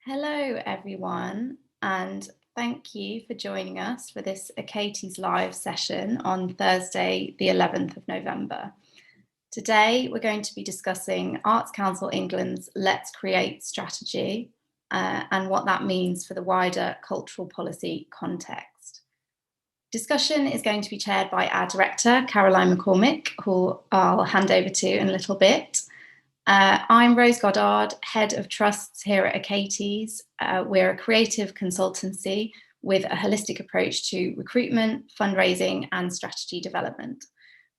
Hello, everyone, and thank you for joining us for this Acaties live session on Thursday, the 11th of November. Today, we're going to be discussing Arts Council England's Let's Create strategy and what that means for the wider cultural policy context. Discussion is going to be chaired by our director, Caroline McCormick, who I'll hand over to in a little bit. I'm Rose Goddard, Head of Trusts here at Acaties. We're a creative consultancy with a holistic approach to recruitment, fundraising, and strategy development.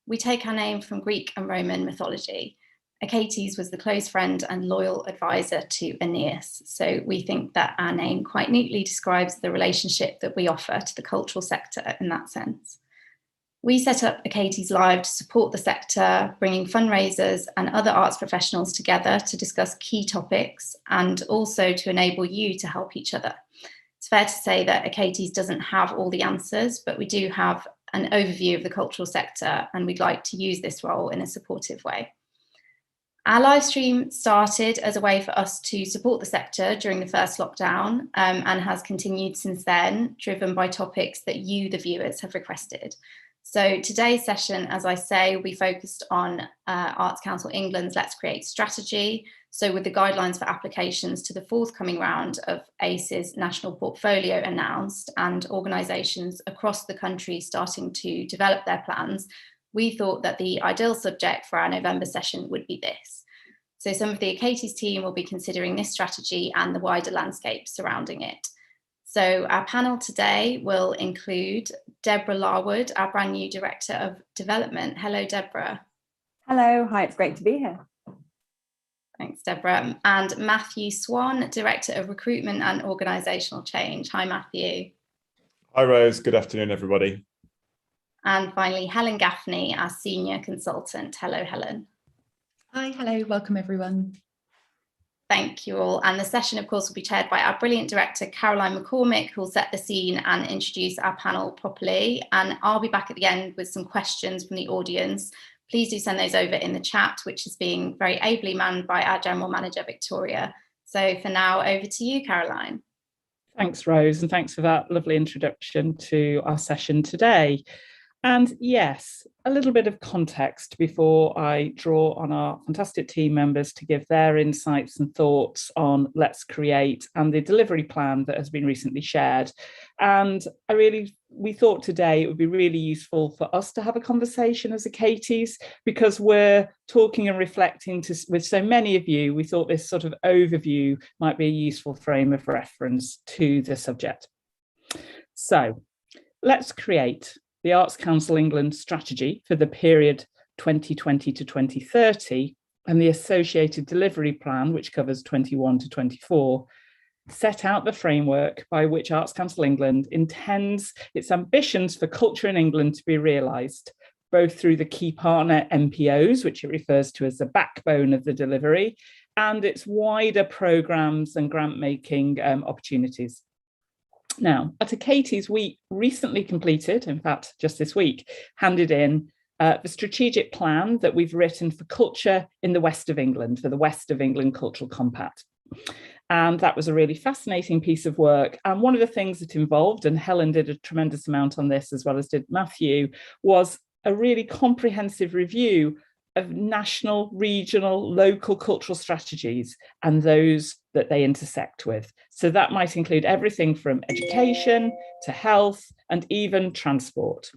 We take our name from Greek and Roman mythology. Achates was the close friend and loyal advisor to Aeneas, so we think that our name quite neatly describes the relationship that we offer to the cultural sector in that sense. We set up Acaties Live to support the sector, bringing fundraisers and other arts professionals together to discuss key topics and also to enable you to help each other. It's fair to say that Acaties doesn't have all the answers, but we do have an overview of the cultural sector, and we'd like to use this role in a supportive way. Our live stream started as a way for us to support the sector during the first lockdown and has continued since then, driven by topics that you, the viewers, have requested. So today's session, as I say, will be focused on Arts Council England's Let's Create strategy. So with the guidelines for applications to the forthcoming round of ACE's national portfolio announced and organisations across the country starting to develop their plans, we thought that the ideal subject for our November session would be this. So some of the Acaties team will be considering this strategy and the wider landscape surrounding it. So our panel today will include Deborah Larwood, our brand new Director of Development. Hello, Deborah. Hello, hi, it's great to be here. Thanks, Deborah. And Matthew Swan, Director of Recruitment and Organisational Change. Hi, Matthew. Hi, Rose. Good afternoon, everybody. And finally, Helen Gaffney, our Senior Consultant. Hello, Helen. Hi, hello, welcome everyone. Thank you all. And the session, of course, will be chaired by our brilliant director, Caroline McCormick, who will set the scene and introduce our panel properly. And I'll be back at the end with some questions from the audience. Please do send those over in the chat, which is being very ably manned by our General Manager, Victoria. So for now, over to you, Caroline. Thanks, Rose, and thanks for that lovely introduction to our session today. And yes, a little bit of context before I draw on our fantastic team members to give their insights and thoughts on Let's Create and the delivery plan that has been recently shared. And we thought today it would be really useful for us to have a conversation as Acaties, because we're talking and reflecting with so many of you. We thought this sort of overview might be a useful frame of reference to the subject. So Let's Create, the Arts Council England strategy for the period 2020 to 2030 and the associated delivery plan, which covers 21 to 24, set out the framework by which Arts Council England intends its ambitions for culture in England to be realised, both through the key partner MPOs, which it refers to as the backbone of the delivery, and its wider programmes and grant-making opportunities. Now, at Acaties, we recently completed, in fact, just this week, handed in the strategic plan that we've written for culture in the West of England, for the West of England Cultural Compact. And that was a really fascinating piece of work. And one of the things that involved, and Helen did a tremendous amount on this, as well as did Matthew, was a really comprehensive review of national, regional, local cultural strategies and those that they intersect with. So that might include everything from education to health and even transport.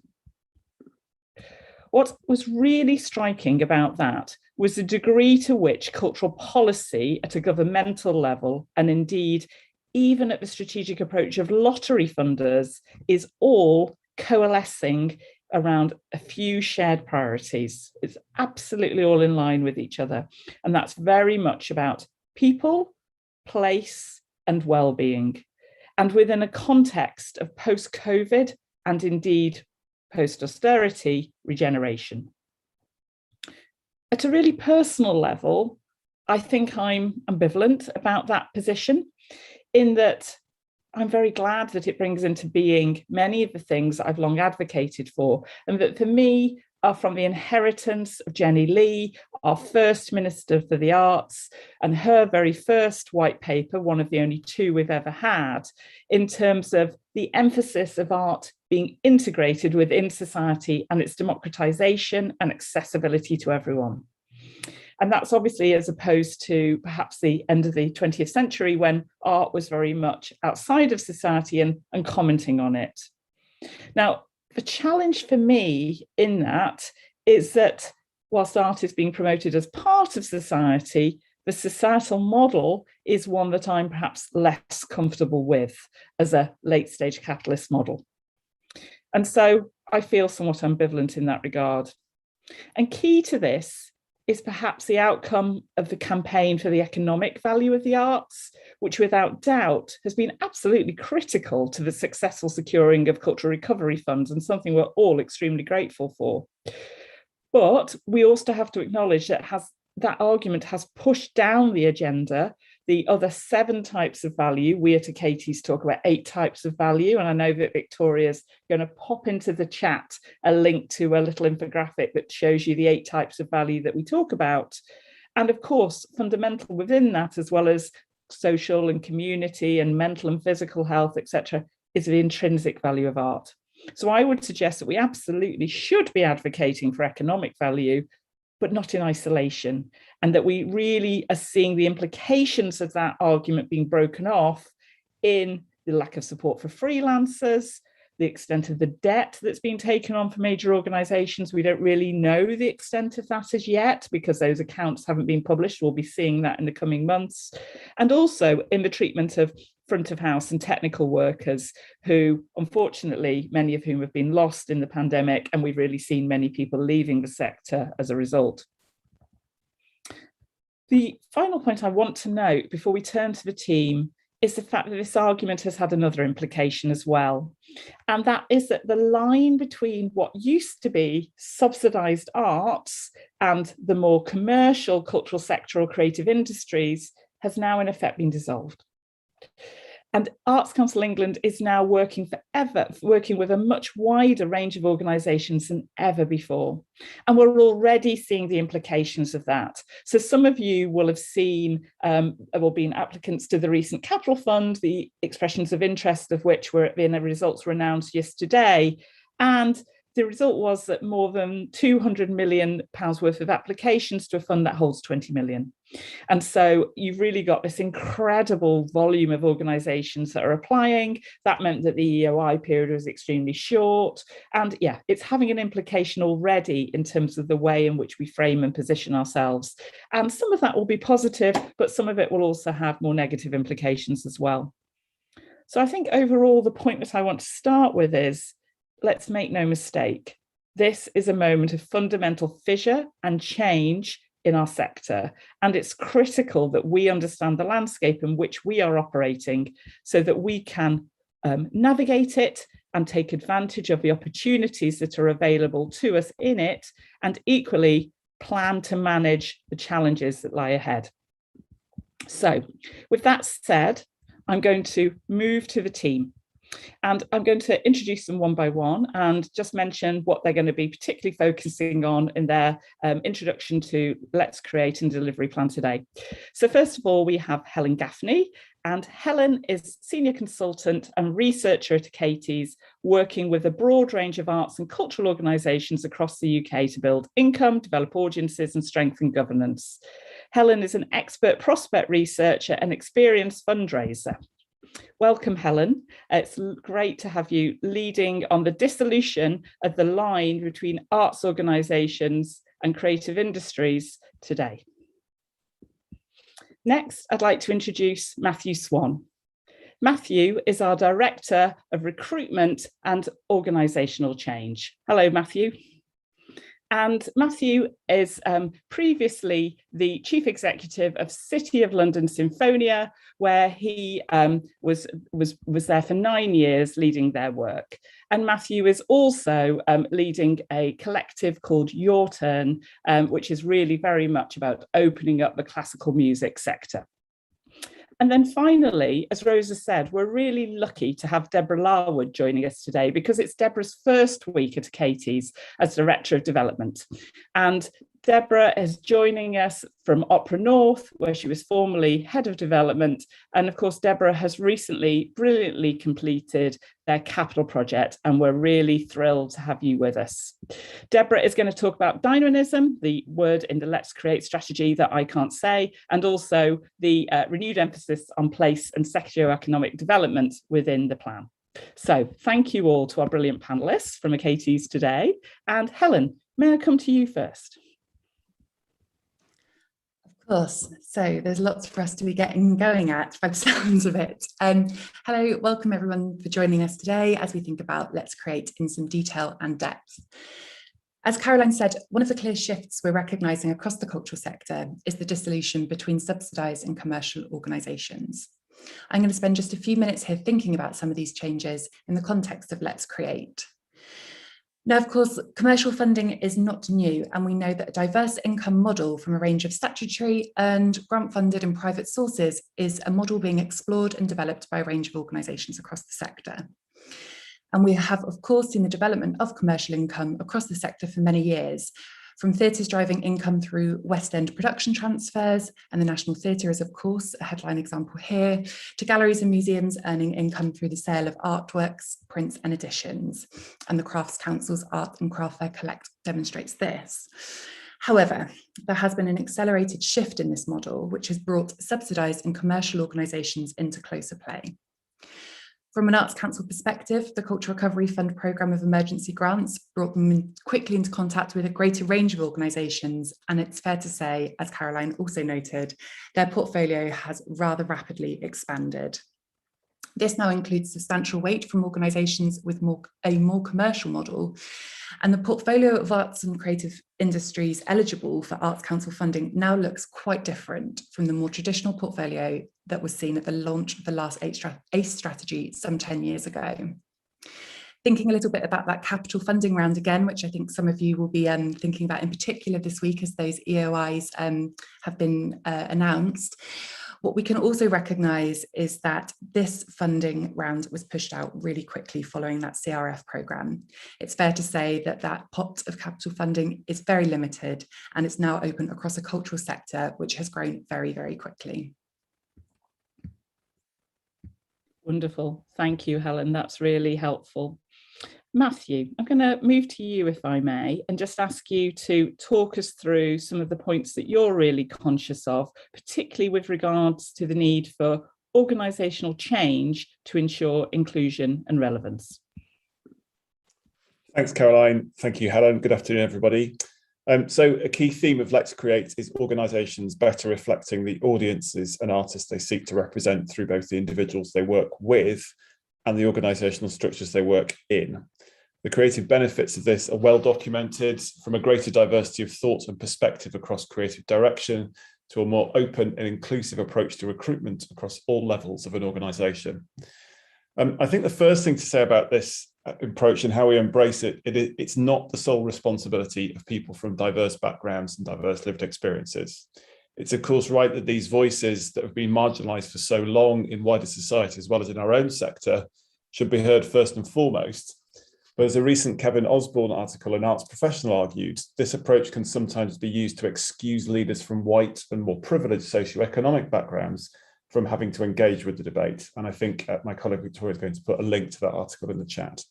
What was really striking about that was the degree to which cultural policy at a governmental level, and indeed even at the strategic approach of lottery funders, is all coalescing around a few shared priorities. It's absolutely all in line with each other. And that's very much about people, place, and well-being. And within a context of post-COVID and indeed post-austerity regeneration. At a really personal level, I think I'm ambivalent about that position, in that I'm very glad that it brings into being many of the things that I've long advocated for, and that for me, are from the inheritance of Jenny Lee, our first Minister for the Arts, and her very first white paper, one of the only two we've ever had, in terms of the emphasis of art being integrated within society and its democratization and accessibility to everyone. And that's obviously as opposed to perhaps the end of the 20th century when art was very much outside of society and commenting on it. Now, the challenge for me in that is that whilst art is being promoted as part of society, the societal model is one that I'm perhaps less comfortable with as a late stage capitalist model. And so I feel somewhat ambivalent in that regard. And key to this is perhaps the outcome of the campaign for the economic value of the arts, which without doubt has been absolutely critical to the successful securing of cultural recovery funds and something we're all extremely grateful for. But we also have to acknowledge that that argument has pushed down the agenda the other 7 types of value. We at Acaties talk about 8 types of value, and I know that Victoria's going to pop into the chat a link to a little infographic that shows you the 8 types of value that we talk about. And of course, fundamental within that, as well as social and community and mental and physical health, etc., is the intrinsic value of art. So I would suggest that we absolutely should be advocating for economic value, but not in isolation, and that we really are seeing the implications of that argument being broken off in the lack of support for freelancers, the extent of the debt that's been taken on for major organisations. We don't really know the extent of that as yet because those accounts haven't been published. We'll be seeing that in the coming months. And also in the treatment of front of house and technical workers who, unfortunately, many of whom have been lost in the pandemic, and we've really seen many people leaving the sector as a result. The final point I want to note before we turn to the team is the fact that this argument has had another implication as well. And that is that the line between what used to be subsidised arts and the more commercial cultural sector or creative industries has now in effect been dissolved. And Arts Council England is now working with a much wider range of organisations than ever before. And we're already seeing the implications of that. So some of you will have seen or been applicants to the recent Capital Fund, the expressions of interest of which were in the results were announced yesterday. And the result was that more than £200 million worth of applications to a fund that holds 20 million. And so you've really got this incredible volume of organisations that are applying. That meant that the EOI period was extremely short. And yeah, it's having an implication already in terms of the way in which we frame and position ourselves. And some of that will be positive, but some of it will also have more negative implications as well. So I think overall, the point that I want to start with is, let's make no mistake, this is a moment of fundamental fissure and change in our sector. And it's critical that we understand the landscape in which we are operating so that we can navigate it and take advantage of the opportunities that are available to us in it, and equally plan to manage the challenges that lie ahead. So with that said, I'm going to move to the team. And I'm going to introduce them one by one and just mention what they're going to be particularly focusing on in their introduction to Let's Create and Delivery Plan today. So first of all, we have Helen Gaffney, and Helen is Senior Consultant and Researcher at Acaties, working with a broad range of arts and cultural organisations across the UK to build income, develop audiences and strengthen governance. Helen is an expert prospect researcher and experienced fundraiser. Welcome, Helen. It's great to have you leading on the dissolution of the line between arts organisations and creative industries today. Next, I'd like to introduce Matthew Swan. Matthew is our Director of Recruitment and Organisational Change. Hello, Matthew. And Matthew is previously the Chief Executive of City of London Symphonia, where he was there for 9 years leading their work. And Matthew is also leading a collective called Your Turn, which is really very much about opening up the classical music sector. And then finally, as Rosa said, we're really lucky to have Deborah Larwood joining us today because it's Deborah's first week at Acaties as Director of Development. And Deborah is joining us from Opera North, where she was formerly Head of Development. And of course, Deborah has recently brilliantly completed their capital project, and we're really thrilled to have you with us. Deborah is going to talk about dynamism, the word in the Let's Create strategy that I can't say, and also the renewed emphasis on place and socioeconomic development within the plan. So thank you all to our brilliant panelists from Acaties today. And Helen, may I come to you first? Of course. So there's lots for us to be getting going at by the sounds of it. Hello, welcome everyone for joining us today as we think about Let's Create in some detail and depth. As Caroline said, one of the clear shifts we're recognising across the cultural sector is the dissolution between subsidised and commercial organisations. I'm going to spend just a few minutes here thinking about some of these changes in the context of Let's Create. Now, of course, commercial funding is not new, and we know that a diverse income model from a range of statutory, earned, grant-funded and private sources is a model being explored and developed by a range of organisations across the sector. And we have, of course, seen the development of commercial income across the sector for many years, from theatres driving income through West End production transfers, and the National Theatre is, of course, a headline example here, to galleries and museums earning income through the sale of artworks, prints and editions. And the Crafts Council's Art and Craft Fair Collect demonstrates this. However, there has been an accelerated shift in this model, which has brought subsidised and commercial organisations into closer play. From an Arts Council perspective, the Cultural Recovery Fund programme of emergency grants brought them quickly into contact with a greater range of organisations, and it's fair to say, as Caroline also noted, their portfolio has rather rapidly expanded. This now includes substantial weight from organisations with a more commercial model, and the portfolio of arts and creative industries eligible for Arts Council funding now looks quite different from the more traditional portfolio that was seen at the launch of the last ACE strategy some 10 years ago. Thinking a little bit about that capital funding round again, which I think some of you will be thinking about in particular this week as those EOIs have been announced. What we can also recognise is that this funding round was pushed out really quickly following that CRF programme. It's fair to say that that pot of capital funding is very limited, and it's now open across a cultural sector which has grown very, very quickly. Wonderful. Thank you, Helen. That's really helpful. Matthew, I'm going to move to you, if I may, and just ask you to talk us through some of the points that you're really conscious of, particularly with regards to the need for organisational change to ensure inclusion and relevance. Thanks, Caroline. Thank you, Helen. Good afternoon, everybody. So a key theme of Let's Create is organisations better reflecting the audiences and artists they seek to represent through both the individuals they work with and the organisational structures they work in. The creative benefits of this are well documented, from a greater diversity of thought and perspective across creative direction to a more open and inclusive approach to recruitment across all levels of an organisation. I think the first thing to say about this approach and how we embrace it, it's not the sole responsibility of people from diverse backgrounds and diverse lived experiences. It's of course right that these voices that have been marginalised for so long in wider society, as well as in our own sector, should be heard first and foremost. But as a recent Kevin Osborne article in Arts Professional argued, this approach can sometimes be used to excuse leaders from white and more privileged socioeconomic backgrounds from having to engage with the debate. And I think my colleague Victoria is going to put a link to that article in the chat.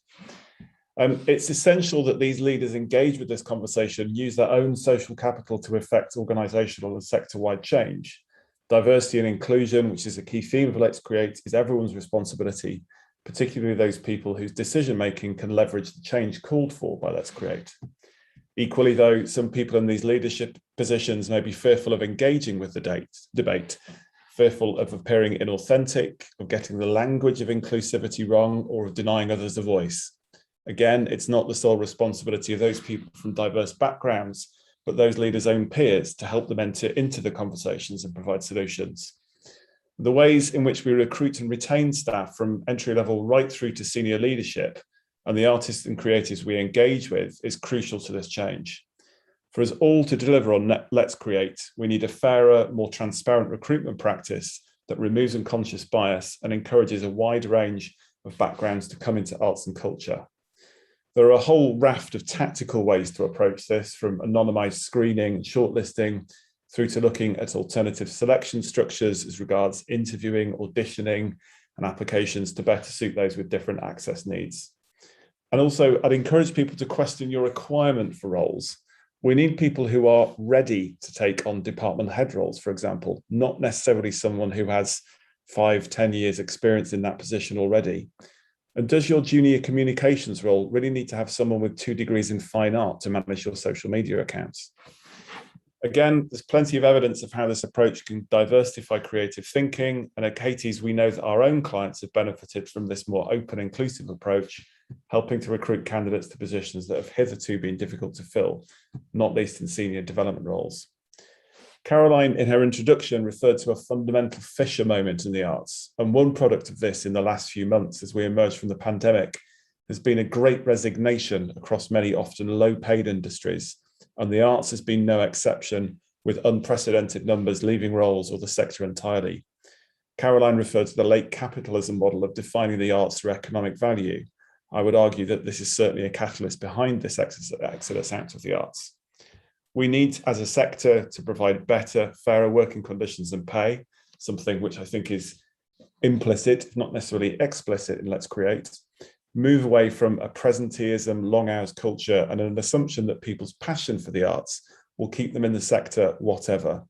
It's essential that these leaders engage with this conversation, use their own social capital to effect organisational and sector-wide change. Diversity and inclusion, which is a key theme of Let's Create, is everyone's responsibility, particularly those people whose decision-making can leverage the change called for by Let's Create. Equally, though, some people in these leadership positions may be fearful of engaging with the debate, fearful of appearing inauthentic, of getting the language of inclusivity wrong, or of denying others a voice. Again, it's not the sole responsibility of those people from diverse backgrounds, but those leaders' own peers to help them enter into the conversations and provide solutions. The ways in which we recruit and retain staff from entry level right through to senior leadership and the artists and creatives we engage with is crucial to this change. For us all to deliver on Let's Create, we need a fairer, more transparent recruitment practice that removes unconscious bias and encourages a wide range of backgrounds to come into arts and culture. There are a whole raft of tactical ways to approach this, from anonymised screening and shortlisting through to looking at alternative selection structures as regards interviewing, auditioning, and applications to better suit those with different access needs. And also, I'd encourage people to question your requirement for roles. We need people who are ready to take on department head roles, for example, not necessarily someone who has 5-10 years experience in that position already. And does your junior communications role really need to have someone with 2 degrees in fine art to manage your social media accounts? Again, there's plenty of evidence of how this approach can diversify creative thinking, and at Acaties, we know that our own clients have benefited from this more open, inclusive approach, helping to recruit candidates to positions that have hitherto been difficult to fill, not least in senior development roles. Caroline, in her introduction, referred to a fundamental fissure moment in the arts, and one product of this in the last few months as we emerge from the pandemic has been a great resignation across many often low-paid industries, and the arts has been no exception, with unprecedented numbers leaving roles or the sector entirely. Caroline referred to the late capitalism model of defining the arts through economic value. I would argue that this is certainly a catalyst behind this exodus out of the arts. We need, as a sector, to provide better, fairer working conditions and pay, something which I think is implicit, if not necessarily explicit, in Let's Create. Move away from a presenteeism, long hours culture, and an assumption that people's passion for the arts will keep them in the sector, whatever.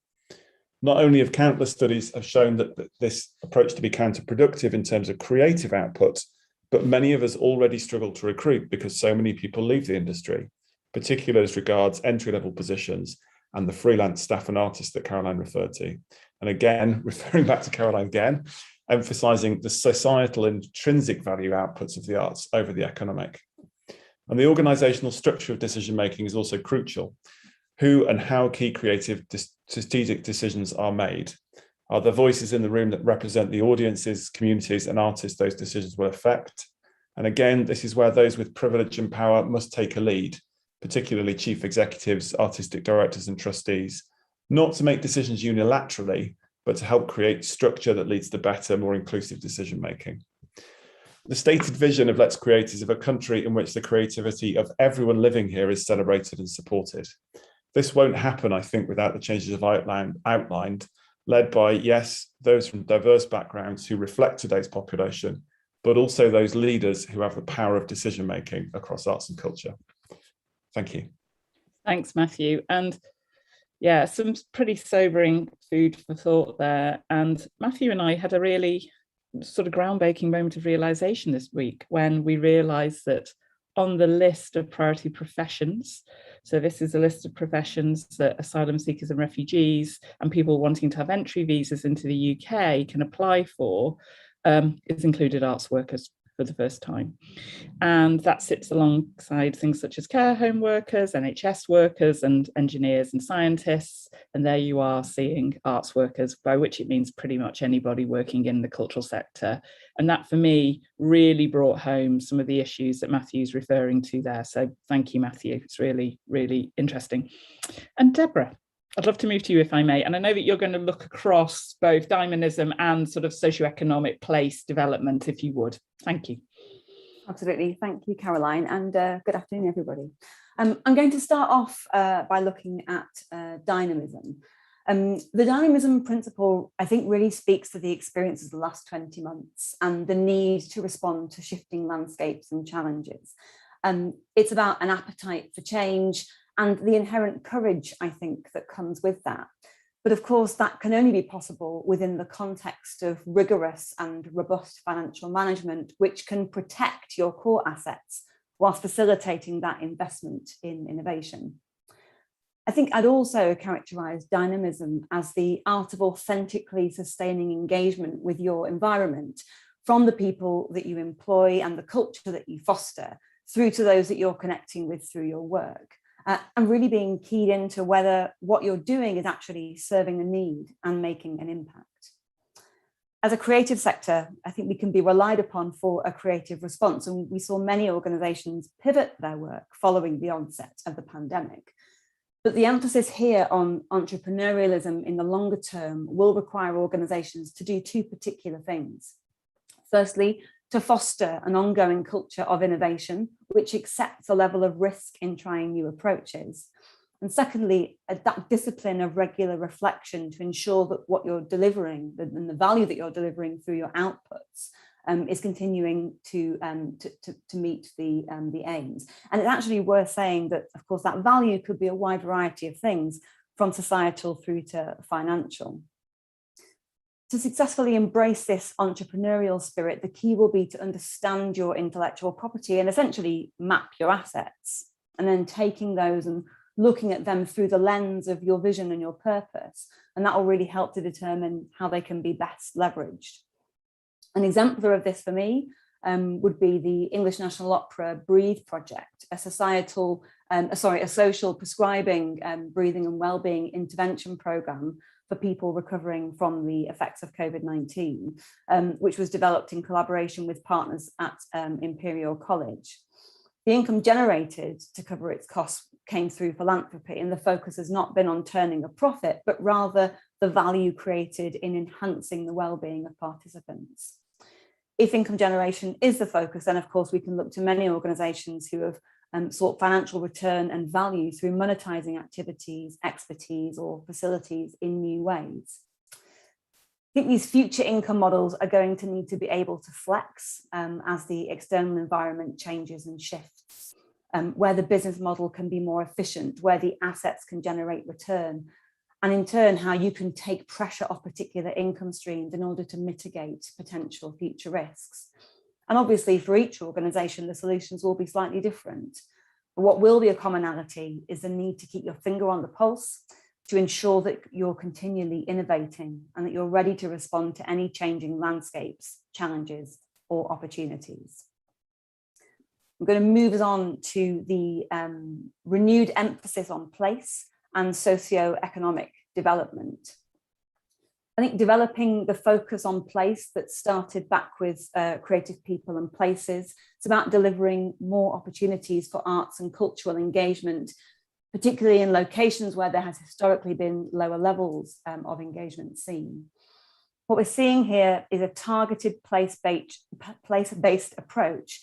Not only have countless studies have shown that this approach to be counterproductive in terms of creative output, but many of us already struggle to recruit because so many people leave the industry, particularly as regards entry-level positions and the freelance staff and artists that Caroline referred to. And again, referring back to Caroline again, emphasising the societal intrinsic value outputs of the arts over the economic. And the organisational structure of decision-making is also crucial. Who and how key creative strategic decisions are made? Are there voices in the room that represent the audiences, communities and artists those decisions will affect? And again, this is where those with privilege and power must take a lead, particularly chief executives, artistic directors and trustees, not to make decisions unilaterally, but to help create structure that leads to better, more inclusive decision-making. The stated vision of Let's Create is of a country in which the creativity of everyone living here is celebrated and supported. This won't happen, I think, without the changes I've outlined, led by, yes, those from diverse backgrounds who reflect today's population, but also those leaders who have the power of decision-making across arts and culture. Thank you. Thanks, Matthew. And yeah, some pretty sobering food for thought there. And Matthew and I had a really sort of groundbreaking moment of realization this week when we realized that on the list of priority professions, so this is a list of professions that asylum seekers and refugees and people wanting to have entry visas into the UK can apply for, is included arts workers for the first time. And that sits alongside things such as care home workers, NHS workers and engineers and scientists. And there you are seeing arts workers, by which it means pretty much anybody working in the cultural sector. And that for me really brought home some of the issues that Matthew's referring to there. So thank you, Matthew. It's really, really interesting. And Deborah, I'd love to move to you if I may. And I know that you're going to look across both dynamism and sort of socioeconomic place development, if you would. Thank you. Absolutely. Thank you, Caroline. And good afternoon, everybody. I'm going to start off by looking at dynamism. The Dynamism Principle, I think, really speaks to the experiences of the last 20 months and the need to respond to shifting landscapes and challenges. It's about an appetite for change and the inherent courage, I think, that comes with that. But of course, that can only be possible within the context of rigorous and robust financial management, which can protect your core assets whilst facilitating that investment in innovation. I think I'd also characterize dynamism as the art of authentically sustaining engagement with your environment, from the people that you employ and the culture that you foster, through to those that you're connecting with through your work. And really being keyed into whether what you're doing is actually serving a need and making an impact. As a creative sector, I think we can be relied upon for a creative response. And we saw many organizations pivot their work following the onset of the pandemic. But the emphasis here on entrepreneurialism in the longer term will require organisations to do two particular things. Firstly, to foster an ongoing culture of innovation, which accepts a level of risk in trying new approaches. And secondly, that discipline of regular reflection to ensure that what you're delivering and the value that you're delivering through your outputs is continuing to meet the aims. And it's actually worth saying that, of course, that value could be a wide variety of things, from societal through to financial. To successfully embrace this entrepreneurial spirit, the key will be to understand your intellectual property and essentially map your assets, and then taking those and looking at them through the lens of your vision and your purpose. And that will really help to determine how they can be best leveraged. An exemplar of this for me would be the English National Opera Breathe project, a social prescribing breathing and wellbeing intervention programme for people recovering from the effects of COVID-19, which was developed in collaboration with partners at Imperial College. The income generated to cover its costs came through philanthropy, and the focus has not been on turning a profit, but rather the value created in enhancing the well-being of participants. If income generation is the focus, then of course we can look to many organisations who have sought financial return and value through monetising activities, expertise, or facilities in new ways. I think these future income models are going to need to be able to flex as the external environment changes and shifts, where the business model can be more efficient, where the assets can generate return, and in turn, how you can take pressure off particular income streams in order to mitigate potential future risks. And obviously, for each organisation, the solutions will be slightly different. But what will be a commonality is the need to keep your finger on the pulse to ensure that you're continually innovating and that you're ready to respond to any changing landscapes, challenges, or opportunities. I'm going to move us on to the renewed emphasis on place and socioeconomic development. I think developing the focus on place that started back with creative people and places, it's about delivering more opportunities for arts and cultural engagement, particularly in locations where there has historically been lower levels of engagement seen. What we're seeing here is a targeted place-based approach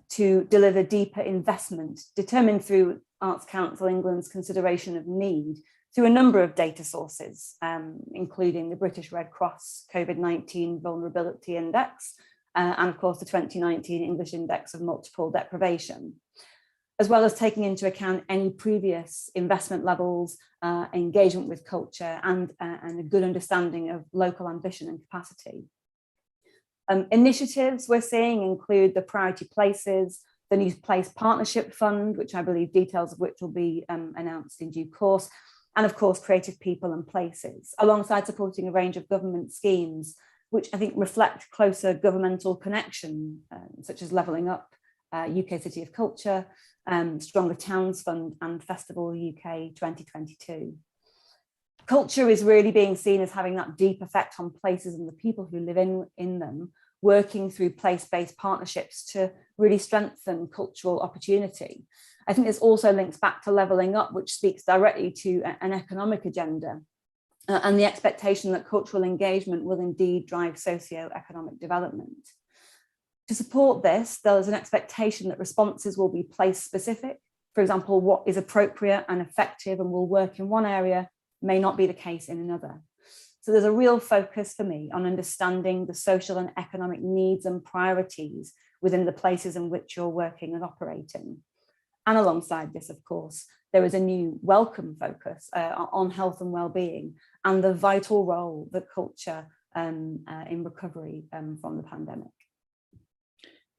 to deliver deeper investment, determined through Arts Council England's consideration of need, through a number of data sources, including the British Red Cross COVID-19 Vulnerability Index, and of course the 2019 English Index of Multiple Deprivation, as well as taking into account any previous investment levels, engagement with culture, and a good understanding of local ambition and capacity. Initiatives we're seeing include the Priority Places, the New Place Partnership Fund, which I believe details of which will be announced in due course, and of course Creative People and Places, alongside supporting a range of government schemes, which I think reflect closer governmental connection, such as Levelling Up, UK City of Culture, Stronger Towns Fund, and Festival UK 2022. Culture is really being seen as having that deep effect on places and the people who live in them, working through place-based partnerships to really strengthen cultural opportunity. I think this also links back to Levelling Up, which speaks directly to an economic agenda and the expectation that cultural engagement will indeed drive socio-economic development. To support this, there is an expectation that responses will be place-specific. For example, what is appropriate and effective and will work in one area may not be the case in another. So there's a real focus for me on understanding the social and economic needs and priorities within the places in which you're working and operating. And alongside this, of course, there is a new welcome focus on health and well-being and the vital role that culture in recovery from the pandemic.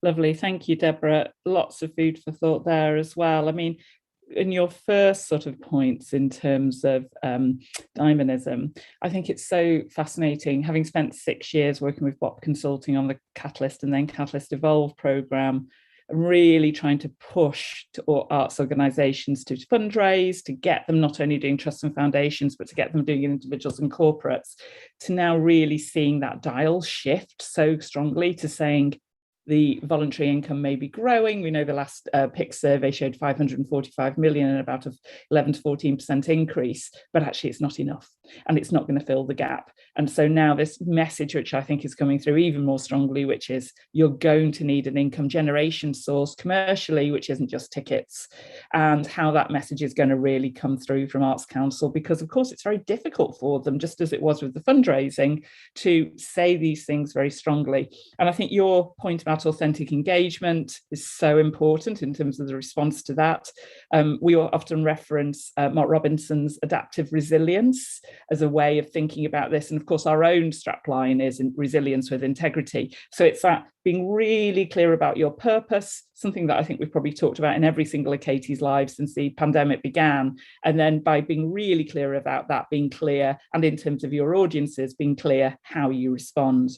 Lovely, thank you, Deborah. Lots of food for thought there as well. I mean, in your first sort of points in terms of dynamism, I think it's so fascinating, having spent 6 years working with BOP Consulting on the Catalyst and then Catalyst Evolve programme, and really trying to push arts organisations to fundraise, to get them not only doing trusts and foundations, but to get them doing individuals and corporates, to now really seeing that dial shift so strongly to saying, the voluntary income may be growing. We know the last PIC survey showed 545 million and about an 11 to 14% increase, but actually it's not enough and it's not going to fill the gap. And so now this message, which I think is coming through even more strongly, which is you're going to need an income generation source commercially, which isn't just tickets, and how that message is going to really come through from Arts Council, because of course it's very difficult for them, just as it was with the fundraising, to say these things very strongly. And I think your point about authentic engagement is so important in terms of the response to that. We often reference Mark Robinson's adaptive resilience as a way of thinking about this. And of course, our own strapline is resilience with integrity. So it's that being really clear about your purpose, something that I think we've probably talked about in every single Acaties live since the pandemic began. And then by being really clear about that, being clear, and in terms of your audiences, being clear how you respond.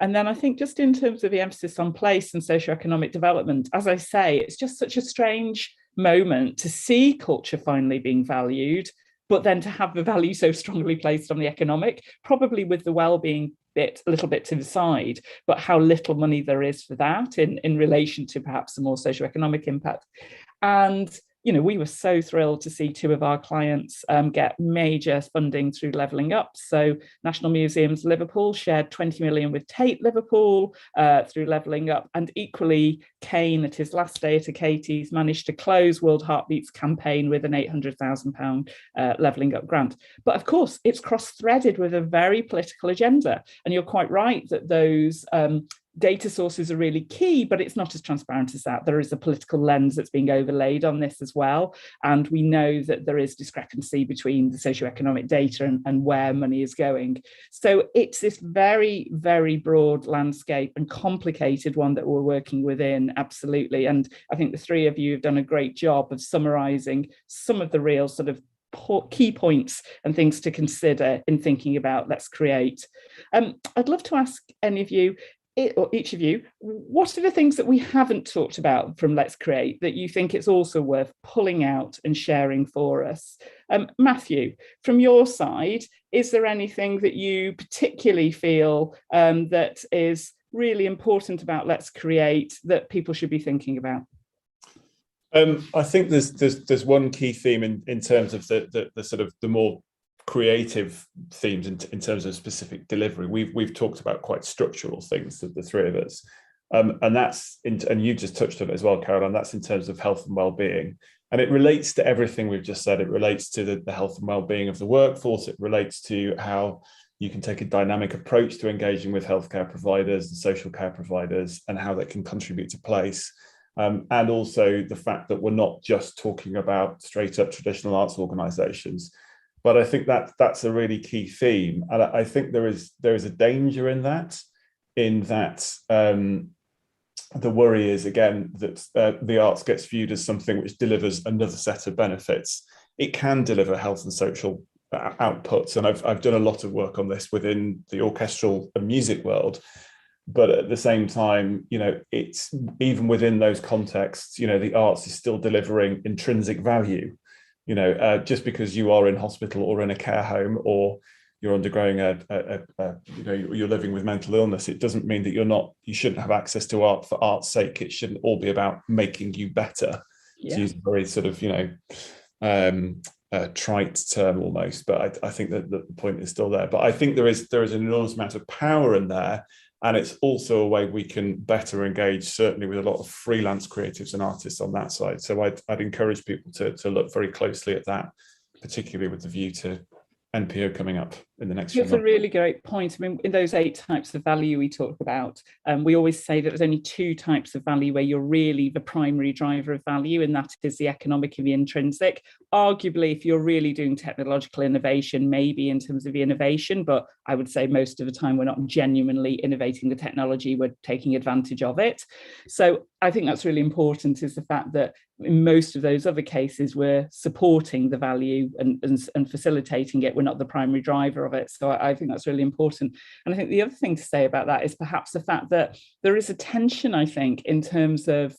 And then I think just in terms of the emphasis on place and socioeconomic development, as I say, it's just such a strange moment to see culture finally being valued, but then to have the value so strongly placed on the economic, probably with the well-being bit a little bit to the side, but how little money there is for that in relation to perhaps the more socioeconomic impact. And you know, we were so thrilled to see two of our clients get major funding through Levelling Up. So National Museums Liverpool shared 20 million with Tate Liverpool through Levelling Up, and equally Kane at his last day at Acaties managed to close World Heartbeat's campaign with an £800,000 Levelling Up grant. But of course, it's cross-threaded with a very political agenda. And you're quite right that those data sources are really key, but it's not as transparent as that. There is a political lens that's being overlaid on this as well. And we know that there is discrepancy between the socioeconomic data and where money is going. So it's this very, very broad landscape and complicated one that we're working within, absolutely. And I think the three of you have done a great job of summarising some of the real sort of key points and things to consider in thinking about Let's Create. I'd love to ask any of you, or each of you, what are the things that we haven't talked about from Let's Create that you think it's also worth pulling out and sharing for us? Matthew, from your side, is there anything that you particularly feel that is really important about Let's Create that people should be thinking about? I think there's one key theme in terms of the sort of the more creative themes in terms of specific delivery. We've talked about quite structural things, the three of us, and that's and you just touched on it as well, Caroline. That's in terms of health and well-being, and it relates to everything we've just said. It relates to the health and well-being of the workforce. It relates to how you can take a dynamic approach to engaging with healthcare providers and social care providers, and how that can contribute to place. And also the fact that we're not just talking about straight up traditional arts organisations. But I think that's a really key theme, and I think there is a danger in that the worry is again that the arts gets viewed as something which delivers another set of benefits. It can deliver health and social outputs, and I've done a lot of work on this within the orchestral and music world. But at the same time, you know, it's even within those contexts, you know, the arts is still delivering intrinsic value. You know, just because you are in hospital or in a care home, or you're undergoing you're living with mental illness, it doesn't mean that you shouldn't have access to art for art's sake. It shouldn't all be about making you better. Yeah. To use a very sort of, you know, trite term almost, but I think that the point is still there. But I think there is an enormous amount of power in there. And it's also a way we can better engage, certainly with a lot of freelance creatives and artists on that side. So I'd encourage people to look very closely at that, particularly with the view to NPO coming up in the next few months. That's a really great point. I mean, in those 8 types of value we talk about, we always say that there's only 2 types of value where you're really the primary driver of value, and that is the economic and the intrinsic. Arguably, if you're really doing technological innovation, maybe in terms of the innovation, but I would say most of the time we're not genuinely innovating the technology, we're taking advantage of it. So I think that's really important, is the fact that in most of those other cases, we're supporting the value and facilitating it. We're not the primary driver of it. So I think that's really important. And I think the other thing to say about that is perhaps the fact that there is a tension, I think, in terms of,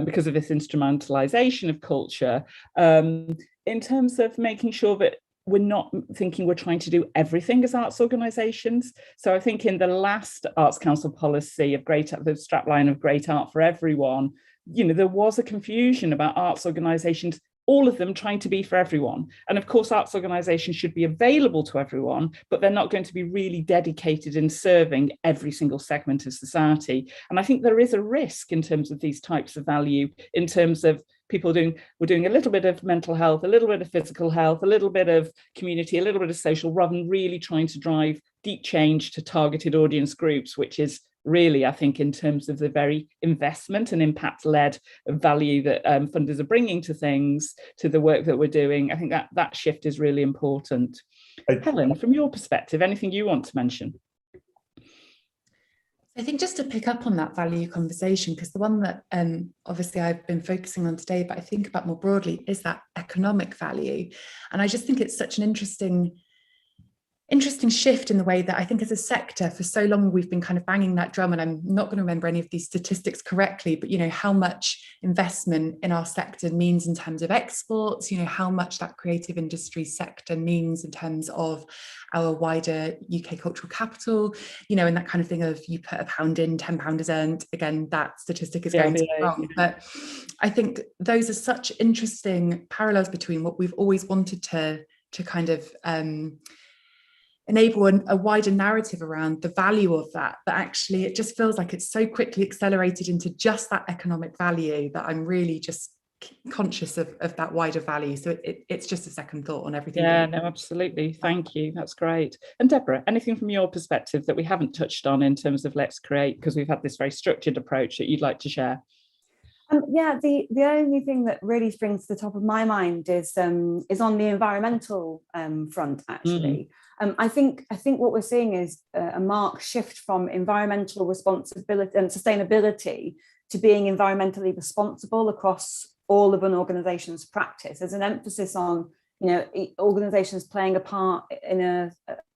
because of this instrumentalization of culture, in terms of making sure that we're not thinking we're trying to do everything as arts organisations. So I think in the last Arts Council policy of the strapline of great art for everyone, there was a confusion about arts organisations, all of them trying to be for everyone. And of course, arts organisations should be available to everyone, but they're not going to be really dedicated in serving every single segment of society. And I think there is a risk in terms of these types of value, in terms of we're doing a little bit of mental health, a little bit of physical health, a little bit of community, a little bit of social, rather than really trying to drive deep change to targeted audience groups, which is really, I think, in terms of the very investment and impact-led value that funders are bringing to things, to the work that we're doing. I think that shift is really important. Helen, from your perspective, anything you want to mention? I think just to pick up on that value conversation, because the one that obviously I've been focusing on today, but I think about more broadly, is that economic value. And I just think it's such an interesting shift in the way that I think as a sector for so long we've been kind of banging that drum, and I'm not going to remember any of these statistics correctly, but how much investment in our sector means in terms of exports, how much that creative industry sector means in terms of our wider UK cultural capital, and that kind of thing of you put £1 in, £10 is earned. Again, that statistic is going to be wrong. But I think those are such interesting parallels between what we've always wanted to kind of enable a wider narrative around the value of that, but actually it just feels like it's so quickly accelerated into just that economic value that I'm really just conscious of that wider value. So it's just a second thought on everything. Yeah, no, absolutely. Thank you. That's great. And Deborah, anything from your perspective that we haven't touched on in terms of Let's Create, because we've had this very structured approach, that you'd like to share? Yeah, the only thing that really springs to the top of my mind is on the environmental front, actually. I think what we're seeing is a marked shift from environmental responsibility and sustainability to being environmentally responsible across all of an organization's practice. There's an emphasis on organizations playing a part in a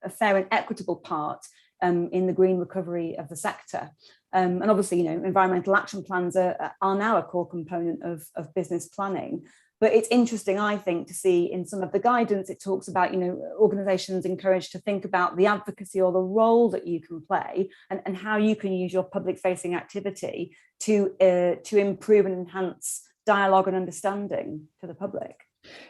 fair and equitable part in the green recovery of the sector. And obviously, environmental action plans are now a core component of business planning. But it's interesting, I think, to see in some of the guidance, it talks about, organizations encouraged to think about the advocacy or the role that you can play and how you can use your public facing activity to improve and enhance dialogue and understanding to the public.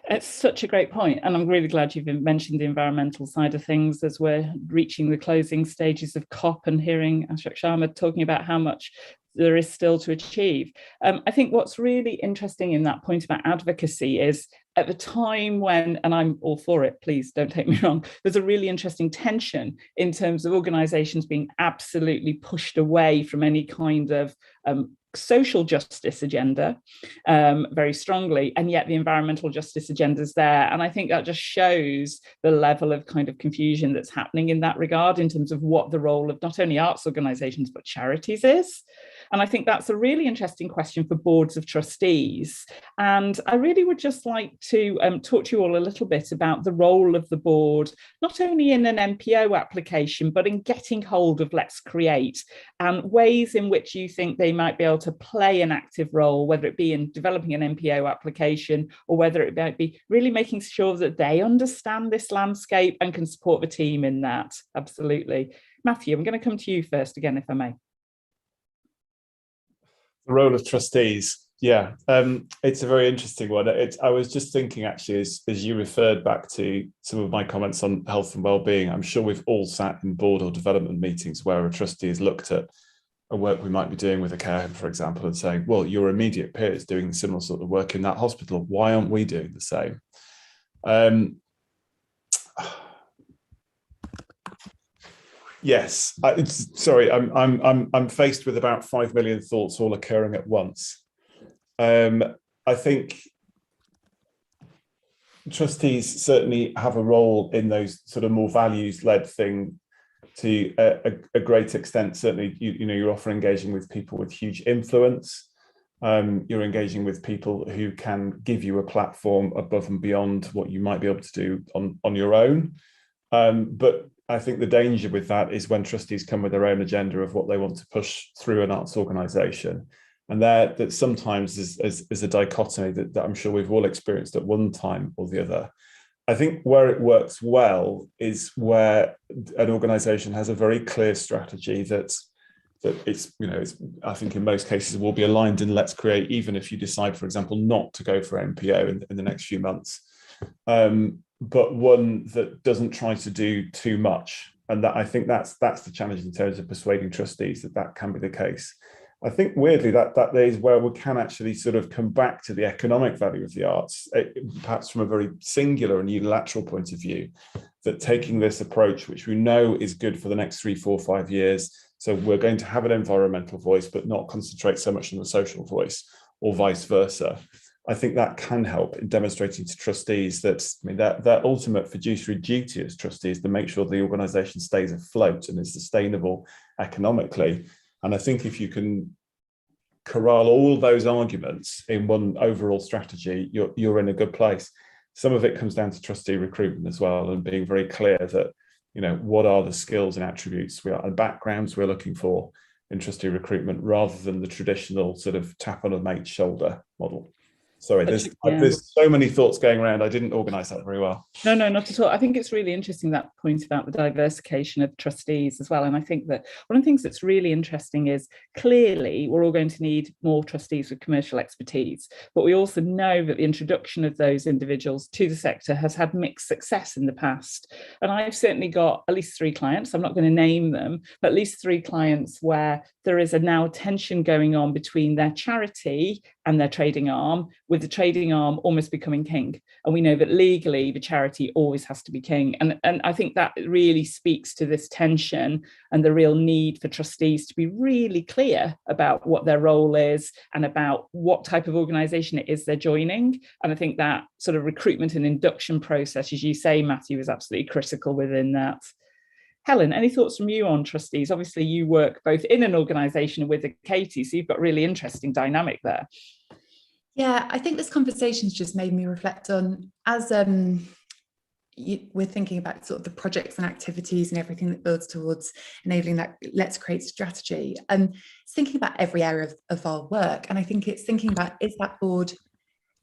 It's such a great point, and I'm really glad you've mentioned the environmental side of things as we're reaching the closing stages of COP and hearing Ashok Sharma talking about how much there is still to achieve. I think what's really interesting in that point about advocacy is at the time when, and I'm all for it, please don't take me wrong, there's a really interesting tension in terms of organisations being absolutely pushed away from any kind of social justice agenda very strongly, and yet the environmental justice agenda is there. And I think that just shows the level of kind of confusion that's happening in that regard in terms of what the role of not only arts organisations but charities is. And I think that's a really interesting question for boards of trustees. And I really would just like to talk to you all a little bit about the role of the board, not only in an MPO application, but in getting hold of Let's Create, and ways in which you think they might be able to play an active role, whether it be in developing an MPO application or whether it might be really making sure that they understand this landscape and can support the team in that. Absolutely. Matthew, I'm going to come to you first again, if I may. The role of trustees. Yeah, it's a very interesting one. I was just thinking, actually, as you referred back to some of my comments on health and well-being, I'm sure we've all sat in board or development meetings where a trustee has looked at a work we might be doing with a care home, for example, and saying, well, your immediate peer is doing similar sort of work in that hospital. Why aren't we doing the same? Yes, I'm faced with about 5 million thoughts all occurring at once. I think trustees certainly have a role in those sort of more values-led thing to a great extent. Certainly, you're often engaging with people with huge influence. You're engaging with people who can give you a platform above and beyond what you might be able to do on your own. But I think the danger with that is when trustees come with their own agenda of what they want to push through an arts organisation. And that sometimes is a dichotomy that I'm sure we've all experienced at one time or the other. I think where it works well is where an organisation has a very clear strategy that it's, I think in most cases will be aligned in Let's Create, even if you decide, for example, not to go for MPO in the next few months, but one that doesn't try to do too much. And that, I think that's the challenge in terms of persuading trustees that can be the case. I think weirdly that is where we can actually sort of come back to the economic value of the arts, perhaps from a very singular and unilateral point of view, that taking this approach, which we know is good for the next 3, 4, 5 years, so we're going to have an environmental voice, but not concentrate so much on the social voice, or vice versa. I think that can help in demonstrating to trustees that, their ultimate fiduciary duty as trustees to make sure the organisation stays afloat and is sustainable economically. And I think if you can corral all those arguments in one overall strategy, you're in a good place. Some of it comes down to trustee recruitment as well, and being very clear that, what are the skills and attributes and backgrounds we're looking for in trustee recruitment, rather than the traditional sort of tap on a mate's shoulder model. Sorry, there's so many thoughts going around. I didn't organise that very well. No, not at all. I think it's really interesting, that point about the diversification of trustees as well. And I think that one of the things that's really interesting is clearly we're all going to need more trustees with commercial expertise. But we also know that the introduction of those individuals to the sector has had mixed success in the past. And I've certainly got at least 3 clients, I'm not going to name them, but at least 3 clients where there is a now tension going on between their charity and their trading arm, with the trading arm almost becoming king. And we know that legally the charity always has to be king. And I think that really speaks to this tension and the real need for trustees to be really clear about what their role is and about what type of organisation it is they're joining. And I think that sort of recruitment and induction process, as you say, Matthew, is absolutely critical within that. Helen, any thoughts from you on trustees? Obviously, you work both in an organisation and with Acaties, so you've got a really interesting dynamic there. Yeah, I think this conversation's just made me reflect on, as we're thinking about sort of the projects and activities and everything that builds towards enabling that Let's Create strategy. It's thinking about every area of our work. And I think it's thinking about, is that board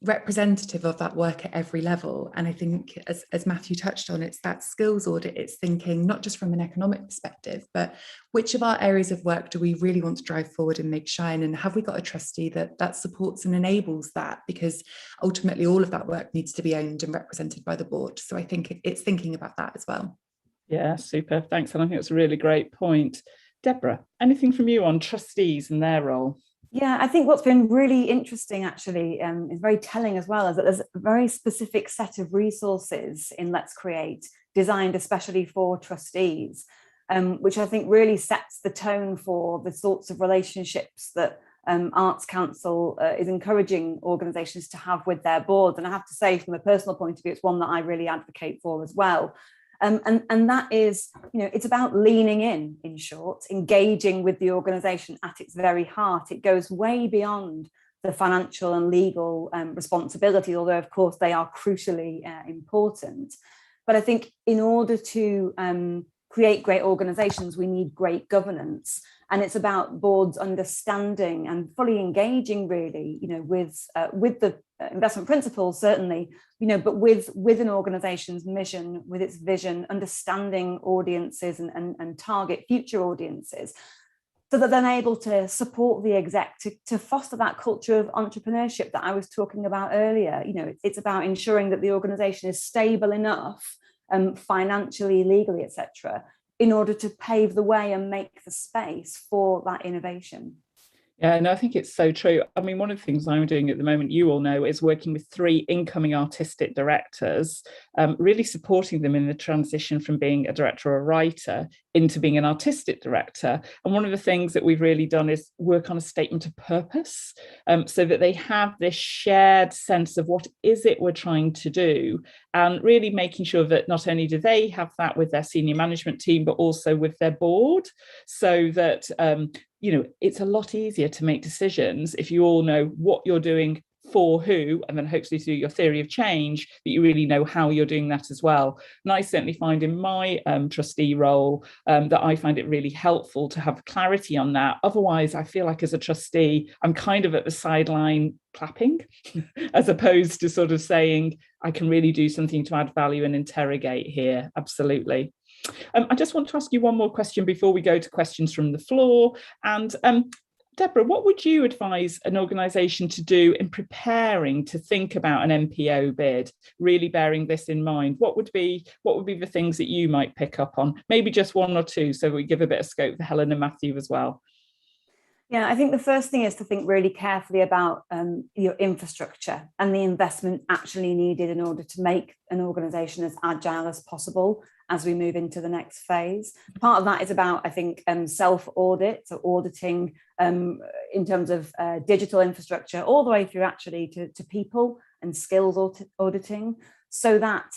representative of that work at every level? And I think, as Matthew touched on, it's that skills audit. It's thinking not just from an economic perspective, but which of our areas of work do we really want to drive forward and make shine? And have we got a trustee that supports and enables that? Because ultimately all of that work needs to be owned and represented by the board. So I think it's thinking about that as well. Yeah, super. Thanks. And I think it's a really great point. Deborah, anything from you on trustees and their role? Yeah, I think what's been really interesting actually is very telling as well, is that there's a very specific set of resources in Let's Create designed especially for trustees, which I think really sets the tone for the sorts of relationships that Arts Council is encouraging organisations to have with their boards. And I have to say, from a personal point of view, it's one that I really advocate for as well. And that is, it's about leaning in short, engaging with the organisation at its very heart. It goes way beyond the financial and legal responsibility, although of course they are crucially important. But I think in order to create great organisations, we need great governance. And it's about boards understanding and fully engaging really, with the investment principles, certainly, but with an organisation's mission, with its vision, understanding audiences and target future audiences, so that they're able to support the exec to foster that culture of entrepreneurship that I was talking about earlier. It's about ensuring that the organisation is stable enough, financially, legally, etc., in order to pave the way and make the space for that innovation. Yeah, no, I think it's so true. I mean, one of the things I'm doing at the moment, you all know, is working with 3 incoming artistic directors, really supporting them in the transition from being a director or a writer into being an artistic director. And one of the things that we've really done is work on a statement of purpose, so that they have this shared sense of what is it we're trying to do, and really making sure that not only do they have that with their senior management team, but also with their board, so that it's a lot easier to make decisions if you all know what you're doing for who, and then hopefully through your theory of change, that you really know how you're doing that as well. And I certainly find in my trustee role that I find it really helpful to have clarity on that. Otherwise, I feel like as a trustee, I'm kind of at the sideline clapping, as opposed to sort of saying, I can really do something to add value and interrogate here. Absolutely. I just want to ask you one more question before we go to questions from the floor. And Deborah, what would you advise an organisation to do in preparing to think about an MPO bid, really bearing this in mind? What would be the things that you might pick up on? Maybe just one or two, so we give a bit of scope for Helen and Matthew as well. Yeah, I think the first thing is to think really carefully about your infrastructure and the investment actually needed in order to make an organisation as agile as possible as we move into the next phase. Part of that is about, I think, self-audit, so auditing in terms of digital infrastructure, all the way through actually to people and skills auditing, so that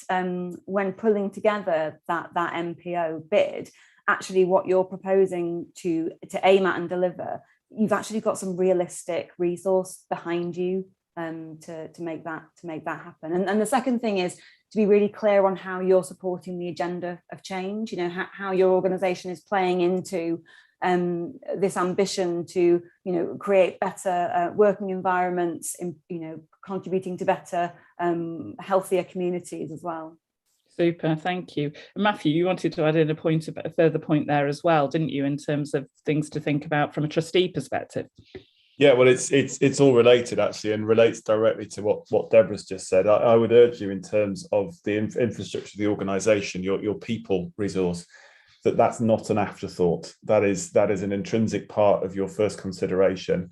when pulling together that MPO bid, actually what you're proposing to aim at and deliver, you've actually got some realistic resource behind you to make that happen. And the second thing is to be really clear on how you're supporting the agenda of change, you know, how your organization is playing into this ambition to, you know, create better working environments, you know, contributing to better, healthier communities as well. Super, thank you. Matthew, you wanted to add in a further point there as well, didn't you, in terms of things to think about from a trustee perspective? Yeah, well, it's all related actually, and relates directly to what Deborah's just said. I would urge you in terms of the infrastructure of the organisation, your people resource, that's not an afterthought. That is an intrinsic part of your first consideration.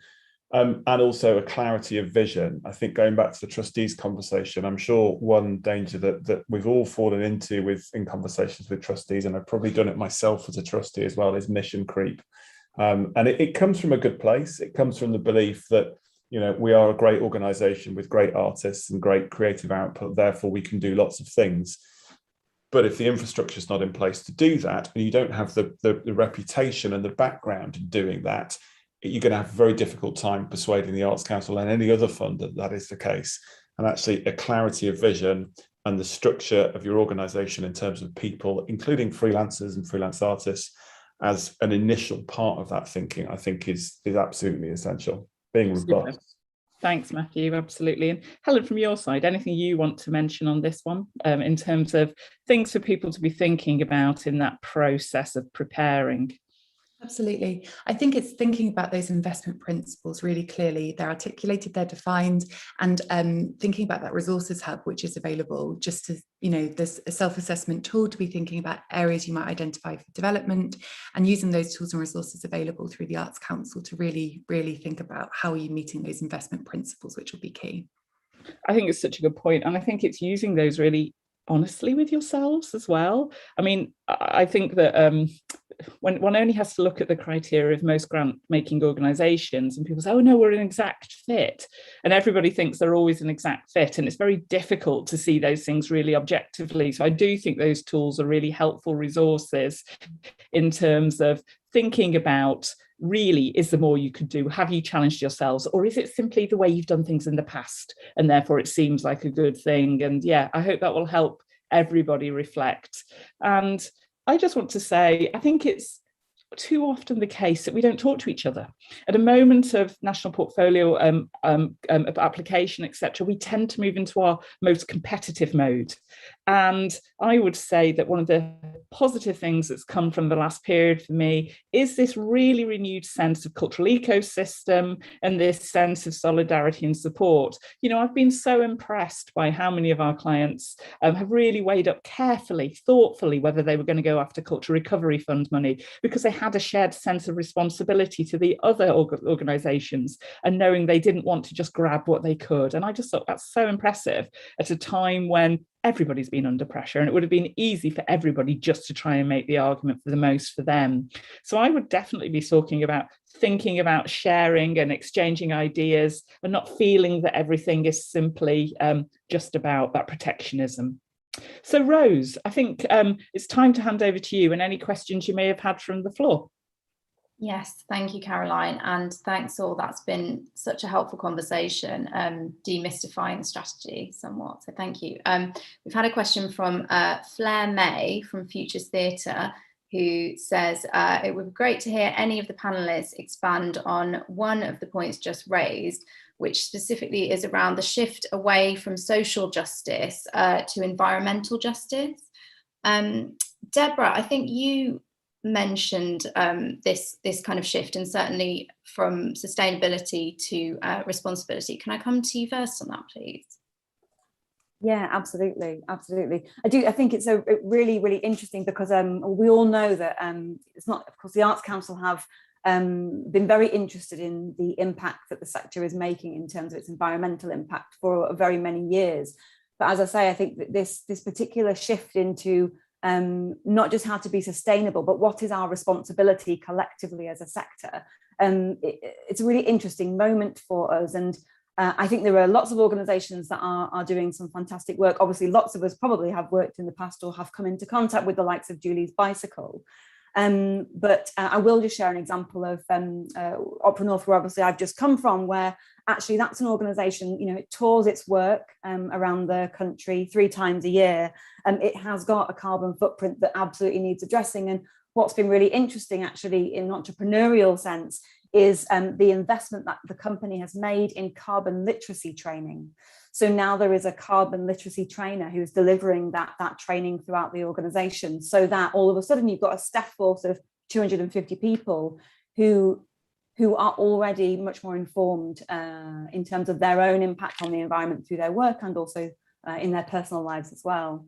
And also a clarity of vision. I think going back to the trustees conversation, I'm sure one danger that we've all fallen into in conversations with trustees, and I've probably done it myself as a trustee as well, is mission creep. And it comes from a good place. It comes from the belief that, you know, we are a great organisation with great artists and great creative output, therefore we can do lots of things. But if the infrastructure is not in place to do that, and you don't have the reputation and the background in doing that, you're going to have a very difficult time persuading the Arts Council and any other fund that is the case. And actually a clarity of vision and the structure of your organisation in terms of people, including freelancers and freelance artists, as an initial part of that thinking, I think is absolutely essential. Being robust. Thanks, Matthew. Absolutely. And Helen, from your side, anything you want to mention on this one in terms of things for people to be thinking about in that process of preparing? Absolutely. I think it's thinking about those investment principles really clearly. They're articulated, they're defined, and thinking about that resources hub, which is available just to, you know, there's a self-assessment tool to be thinking about areas you might identify for development, and using those tools and resources available through the Arts Council to really, really think about how are you meeting those investment principles, which will be key. I think it's such a good point. And I think it's using those really honestly with yourselves as well. I mean, I think that when one only has to look at the criteria of most grant making organizations, and people say, oh no, we're an exact fit, and everybody thinks they're always an exact fit, and it's very difficult to see those things really objectively. So I do think those tools are really helpful resources in terms of thinking about, really, is there more you could do? Have you challenged yourselves? Or is it simply the way you've done things in the past, and therefore it seems like a good thing? And yeah, I hope that will help everybody reflect. And I just want to say, I think it's too often the case that we don't talk to each other. At a moment of national portfolio application, etc., we tend to move into our most competitive mode. And I would say that one of the positive things that's come from the last period for me is this really renewed sense of cultural ecosystem and this sense of solidarity and support. You know, I've been so impressed by how many of our clients have really weighed up carefully, thoughtfully, whether they were going to go after Cultural Recovery Fund money, because they had a shared sense of responsibility to the other organisations, and knowing they didn't want to just grab what they could. And I just thought that's so impressive at a time when everybody's been under pressure, and it would have been easy for everybody just to try and make the argument for the most for them. So I would definitely be talking about thinking about sharing and exchanging ideas, and not feeling that everything is simply just about that protectionism. So Rose, I think it's time to hand over to you and any questions you may have had from the floor. Yes, thank you, Caroline, and thanks all. That's been such a helpful conversation, demystifying the strategy somewhat. So thank you. We've had a question from Flair May from Futures Theatre, who says, it would be great to hear any of the panelists expand on one of the points just raised, which specifically is around the shift away from social justice to environmental justice. Deborah, I think you mentioned this kind of shift, and certainly from sustainability to responsibility. Can I come to you first on that, please? Yeah, absolutely. I think it's a really, really interesting, because we all know that it's not, of course, the Arts Council have been very interested in the impact that the sector is making in terms of its environmental impact for very many years. But as I say, I think that this particular shift into not just how to be sustainable, but what is our responsibility collectively as a sector. It's a really interesting moment for us. And I think there are lots of organisations that are doing some fantastic work. Obviously, lots of us probably have worked in the past or have come into contact with the likes of Julie's Bicycle. But I will just share an example of Opera North, where obviously I've just come from, where actually that's an organisation, it tours its work around the country 3 times a year. It has got a carbon footprint that absolutely needs addressing. And what's been really interesting, actually, in an entrepreneurial sense, is the investment that the company has made in carbon literacy training. So now there is a carbon literacy trainer who's delivering that training throughout the organisation, so that all of a sudden you've got a staff force of 250 people who are already much more informed in terms of their own impact on the environment through their work, and also in their personal lives as well.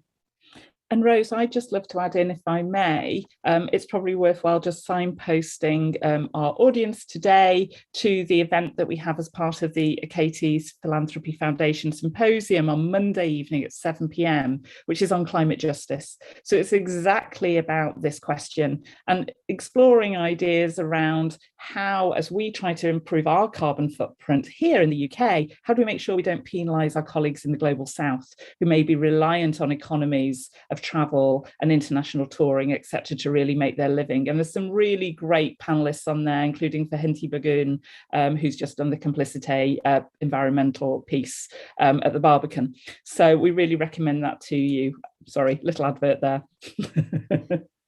And Rose, I'd just love to add in, if I may, it's probably worthwhile just signposting our audience today to the event that we have as part of the Acaties Philanthropy Foundation Symposium on Monday evening at 7 p.m, which is on climate justice. So it's exactly about this question and exploring ideas around how, as we try to improve our carbon footprint here in the UK, how do we make sure we don't penalise our colleagues in the global south who may be reliant on economies of travel and international touring, etc., to really make their living. And there's some really great panelists on there, including Fahinti Bagun, who's just done the Complicité environmental piece at the Barbican. So we really recommend that to you. Sorry, little advert there.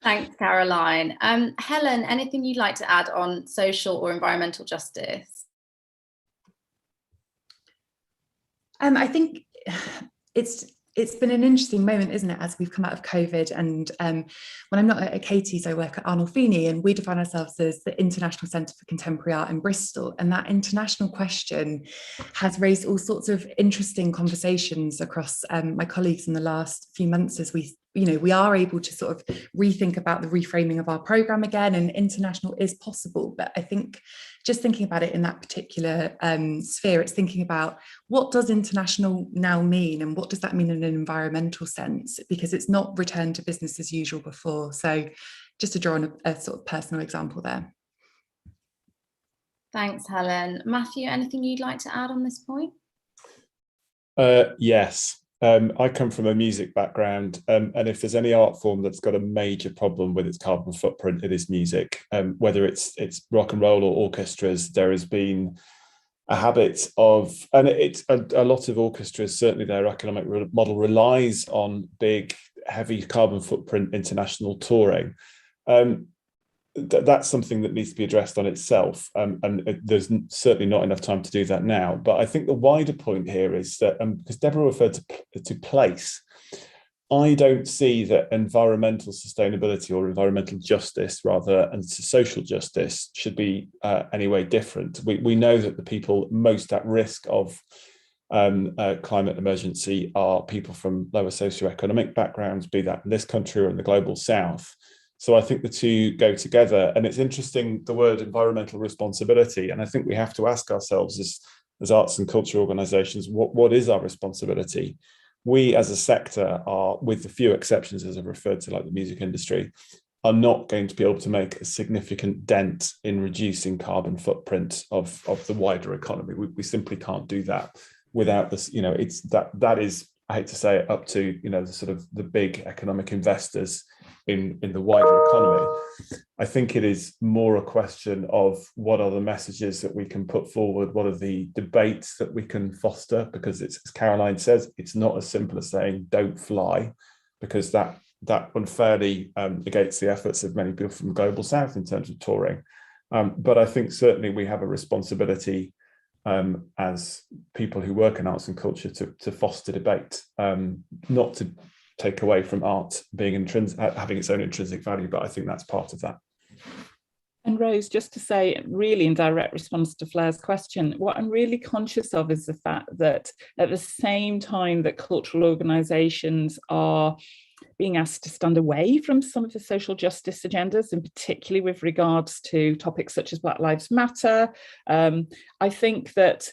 Thanks, Caroline. Helen, anything you'd like to add on social or environmental justice? I think it's been an interesting moment, isn't it, as we've come out of COVID. And when I'm not at Acaties, I work at Arnolfini, and we define ourselves as the International Centre for Contemporary Art in Bristol. And that international question has raised all sorts of interesting conversations across my colleagues in the last few months, as we are able to sort of rethink about the reframing of our programme again, and international is possible. But I think just thinking about it in that particular sphere, it's thinking about what does international now mean, and what does that mean in an environmental sense, because it's not returned to business as usual before. So just to draw on a sort of personal example there. Thanks, Helen. Matthew, anything you'd like to add on this point? Yes. I come from a music background, and if there's any art form that's got a major problem with its carbon footprint, it is music. Whether it's rock and roll or orchestras, there has been a habit of, and it's a lot of orchestras, certainly their economic model relies on big, heavy carbon footprint international touring. That's something that needs to be addressed on itself, and there's certainly not enough time to do that now. But I think the wider point here is that, because Deborah referred to place, I don't see that environmental sustainability or environmental justice, rather, and social justice should be any way different. We know that the people most at risk of climate emergency are people from lower socioeconomic backgrounds, be that in this country or in the global south. So I think the two go together. And it's interesting, the word environmental responsibility, and I think we have to ask ourselves as arts and culture organisations, what is our responsibility? We as a sector are, with the few exceptions as I've referred to, like the music industry, are not going to be able to make a significant dent in reducing carbon footprint of the wider economy. We simply can't do that without this. It's that is, I hate to say it, up to the sort of the big economic investors in the wider economy. I think it is more a question of what are the messages that we can put forward, what are the debates that we can foster, because it's, as Caroline says, it's not as simple as saying don't fly, because that unfairly negates the efforts of many people from the global south in terms of touring. But I think certainly we have a responsibility as people who work in arts and culture to foster debate, not to take away from art being having its own intrinsic value, but I think that's part of that. And Rose, just to say, really in direct response to Flair's question, what I'm really conscious of is the fact that at the same time that cultural organisations are being asked to stand away from some of the social justice agendas, and particularly with regards to topics such as Black Lives Matter, I think that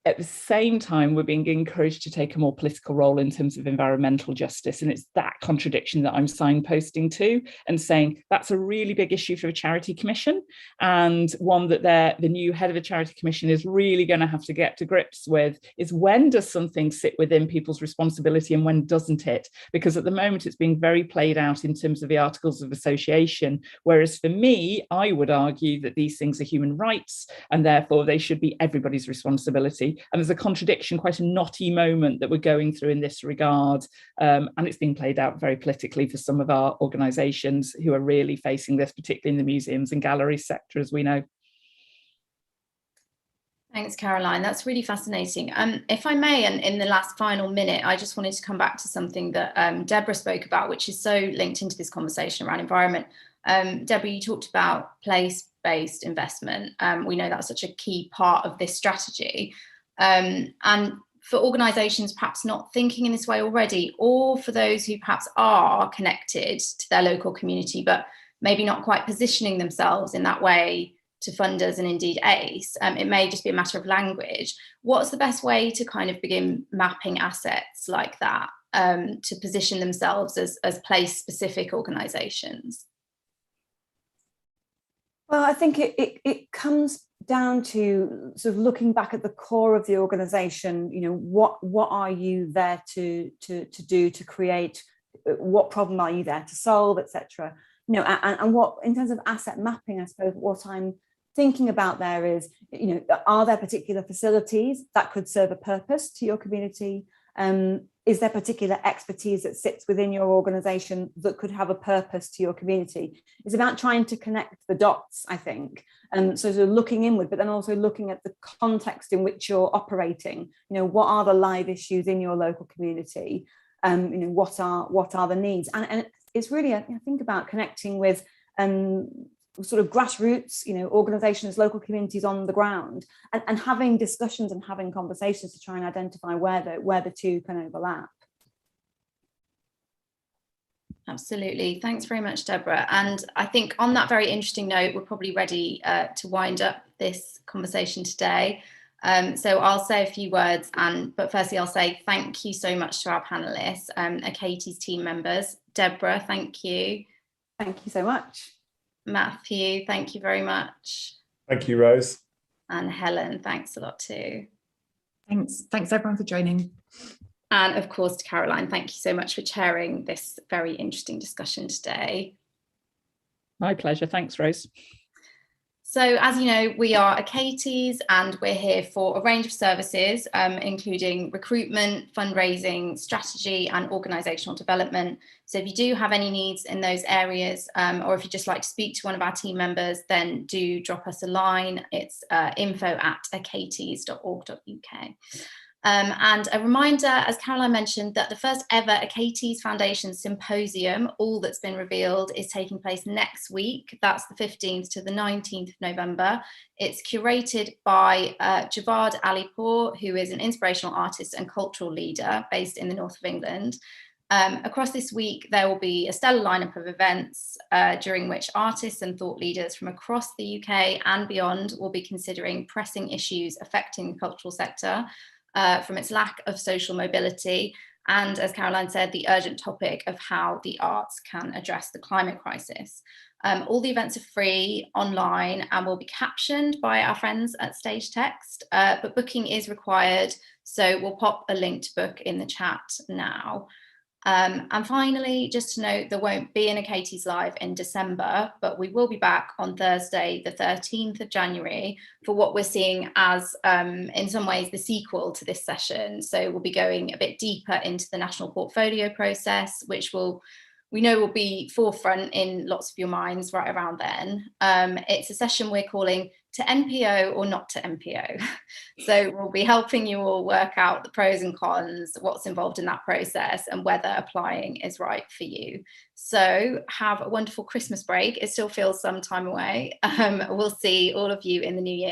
at the same time, we're being encouraged to take a more political role in terms of environmental justice. And it's that contradiction that I'm signposting to and saying that's a really big issue for the Charity Commission, and one that the new head of the Charity Commission is really going to have to get to grips with, is when does something sit within people's responsibility and when doesn't it? Because at the moment it's being very played out in terms of the Articles of Association, whereas for me, I would argue that these things are human rights and therefore they should be everybody's responsibility. And there's a contradiction, quite a knotty moment that we're going through in this regard. And it's being played out very politically for some of our organisations who are really facing this, particularly in the museums and galleries sector, as we know. Thanks, Caroline. That's really fascinating. If I may, and in the last final minute, I just wanted to come back to something that Deborah spoke about, which is so linked into this conversation around environment. Deborah, you talked about place-based investment. We know that's such a key part of this strategy. And for organisations perhaps not thinking in this way already, or for those who perhaps are connected to their local community, but maybe not quite positioning themselves in that way to funders and indeed ACE, it may just be a matter of language. What's the best way to kind of begin mapping assets like that to position themselves as place-specific organisations? Well, I think it comes down to sort of looking back at the core of the organisation. You know, what are you there to do, to create? What problem are you there to solve, etc. You know, and what, in terms of asset mapping, I suppose what I'm thinking about there is, you know, are there particular facilities that could serve a purpose to your community? Is there particular expertise that sits within your organisation that could have a purpose to your community? It's about trying to connect the dots, I think. So sort of looking inward, but then also looking at the context in which you're operating. You know, what are the live issues in your local community? You know, what are the needs? And it's really, I think, about connecting with sort of grassroots, you know, organisations, local communities on the ground, and having discussions and having conversations to try and identify where the two can overlap. Absolutely. Thanks very much, Deborah. And I think on that very interesting note, we're probably ready to wind up this conversation today. So I'll say a few words, but firstly, I'll say thank you so much to our panelists, Acaties team members. Deborah, thank you. Thank you so much. Matthew, thank you very much. Thank you, Rose. And Helen, thanks a lot too. Thanks everyone for joining. And of course to Caroline, thank you so much for chairing this very interesting discussion today. My pleasure. Thanks, Rose. So as you know, we are Acaties and we're here for a range of services, including recruitment, fundraising, strategy and organisational development. So if you do have any needs in those areas, or if you'd just like to speak to one of our team members, then do drop us a line. It's info@acaties.org.uk. And a reminder, as Caroline mentioned, that the first ever Acaties Foundation Symposium, All That's Been Revealed, is taking place next week. That's the 15th to the 19th of November. It's curated by Javad Alipour, who is an inspirational artist and cultural leader based in the north of England. Across this week, there will be a stellar lineup of events during which artists and thought leaders from across the UK and beyond will be considering pressing issues affecting the cultural sector, from its lack of social mobility and, as Caroline said, the urgent topic of how the arts can address the climate crisis. All the events are free online and will be captioned by our friends at Stage Text, but booking is required, so we'll pop a link to book in the chat now. And finally, just to note, there won't be an Acaties Live in December, but we will be back on Thursday, the 13th of January, for what we're seeing as, in some ways, the sequel to this session. So we'll be going a bit deeper into the national portfolio process, which we know will be forefront in lots of your minds right around then. It's a session we're calling To NPO or Not to NPO. So we'll be helping you all work out the pros and cons, what's involved in that process, and whether applying is right for you. So have a wonderful Christmas break. It still feels some time away. We'll see all of you in the new year.